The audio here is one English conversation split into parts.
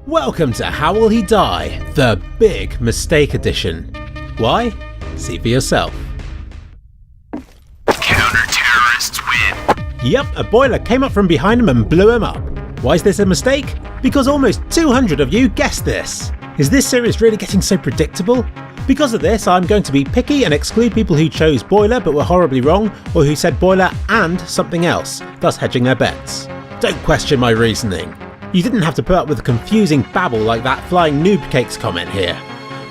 Welcome to How Will He Die? The Big Mistake Edition. Why? See for yourself. Counter-terrorists win. Yep, a boiler came up from behind him and blew him up. Why is this a mistake? Because almost 200 of you guessed this. Is this series really getting so predictable? Because of this, I'm going to be picky and exclude people who chose boiler but were horribly wrong, or who said boiler and something else, thus hedging their bets. Don't question my reasoning. You didn't have to put up with a confusing babble like that flying noob cakes comment here.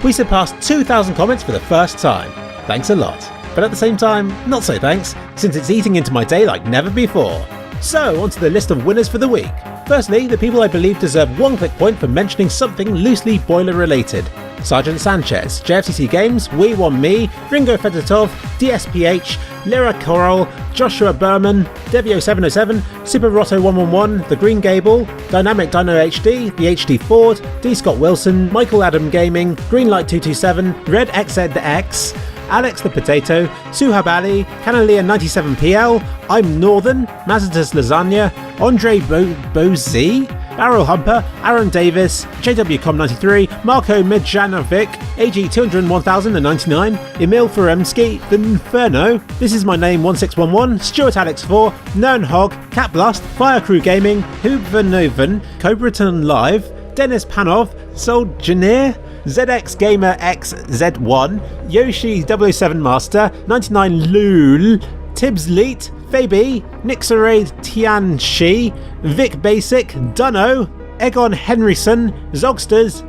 We surpassed 2,000 comments for the first time. Thanks a lot. But at the same time, not so thanks, since it's eating into my day like never before. So, onto the list of winners for the week. Firstly, the people I believe deserve 1 click point for mentioning something loosely boiler related. Sergeant Sanchez, JFCC Games, We1Me, Ringo Fedotov, DSPH, Lyra Coral, Joshua Berman, Devio707, Super Roto 111, The Green Gable, Dynamic Dino HD, The HD Ford, D Scott Wilson, Michael Adam Gaming, Greenlight 227, Red XZX, Alex the Potato, Suhab Ali, Canalia 97PL, I'm Northern, Mazatus Lasagna, Andre Bozy, Barrel Humper, Aaron Davis, JWCom93, Marco Midjanovic, AG201099, Emil Feremski, The Inferno, This Is My Name 1611, Stuart Alex 4, Nern Hog, Cat Blast, Fire Crew Gaming, Hoovernoven, Cobraton Live, Dennis Panov, Soljaneer, ZX Gamer XZ1, Yoshi 007 Master, 99 Lul, Tibbs Leet, Fabi, Nixaray Tianxi, Vic Basic, Dunno, Egon Henryson, Zogsters,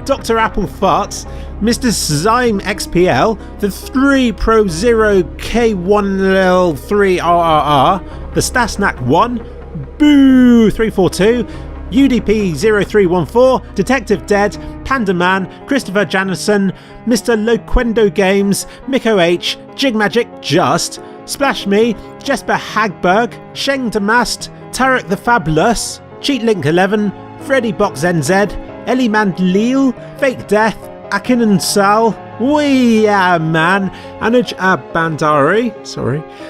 Dr. Apple Farts, Mr. Zyme XPL, the 3 Pro 0 K1L3RRR, the Stasnack 1, Boo 342, UDP 0314, Detective Dead, Panda Man, Christopher Janison, Mr. Loquendo Games, Miko H, Jig Magic Just, Splash Me, Jesper Hagberg, Sheng Damast, Tarek the Fabulous, Cheat Link 11, Freddy Box NZ, Ellie Mandleel, Fake Death, Akinan Sal, Man, Anuj Bandari,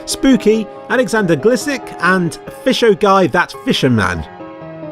Spooky, Alexander Glissick, and Fisho Guy That Fisherman.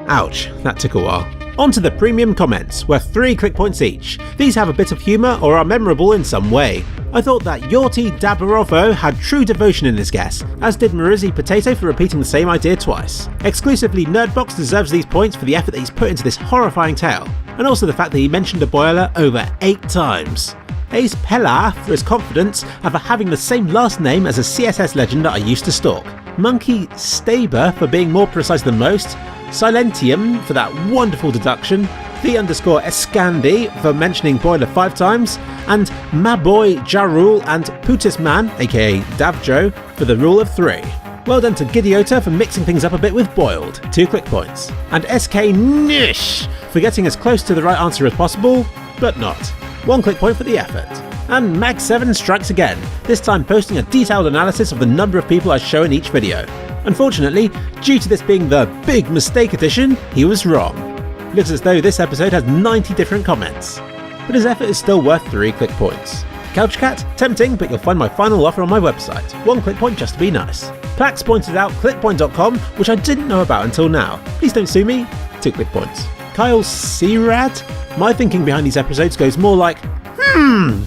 Ouch, that took a while. On to the premium comments, worth 3 click points each. These have a bit of humour or are memorable in some way. I thought that Yorti Dabarovo had true devotion in his guess, as did Marizzi Potato for repeating the same idea twice. Exclusively Nerdbox deserves these points for the effort that he's put into this horrifying tale, and also the fact that he mentioned a boiler over 8 times. Ace Pella for his confidence and for having the same last name as a CSS legend that I used to stalk. Monkey Staber for being more precise than most, Silentium for that wonderful deduction, The_Escandi for mentioning boiler 5 times, and Maboy Jarul and Putis Man, aka Davjo, for the rule of 3. Well done to Gidiota for mixing things up a bit with boiled, 2 click points, and SK Nish for getting as close to the right answer as possible, but not. 1 click point for the effort. And Mag7 strikes again, this time posting a detailed analysis of the number of people I show in each video. Unfortunately, due to this being the Big Mistake Edition, he was wrong. Looks as though this episode has 90 different comments. But his effort is still worth 3 click points. Couch Cat, tempting, but you'll find my final offer on my website. 1 click point just to be nice. Plax pointed out klikpoint.com, which I didn't know about until now. Please don't sue me. 2 click points. Kyle Searad, my thinking behind these episodes goes more like,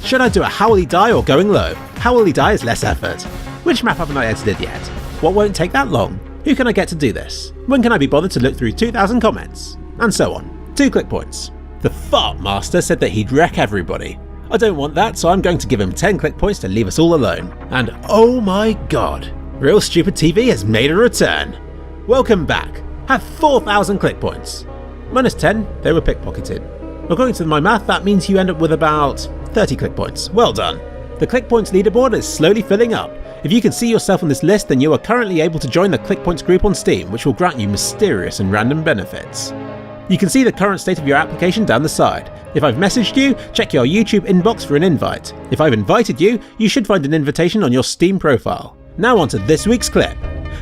should I do a How Will He Die or Going Low? How Will He Die is less effort. Which map haven't I edited yet? What won't take that long? Who can I get to do this? When can I be bothered to look through 2,000 comments? And so on. 2 click points. The Fart Master said that he'd wreck everybody. I don't want that, so I'm going to give him 10 click points to leave us all alone. And oh my god, Real Stupid TV has made a return. Welcome back. Have 4,000 click points. Minus 10, they were pickpocketed. According to my math, that means you end up with about 30 click points. Well done. The click points leaderboard is slowly filling up. If you can see yourself on this list, then you are currently able to join the ClickPoints group on Steam, which will grant you mysterious and random benefits. You can see the current state of your application down the side. If I've messaged you, check your YouTube inbox for an invite. If I've invited you, you should find an invitation on your Steam profile. Now on to this week's clip.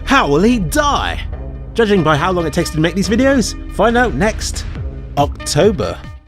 How will he die? Judging by how long it takes to make these videos, find out next October.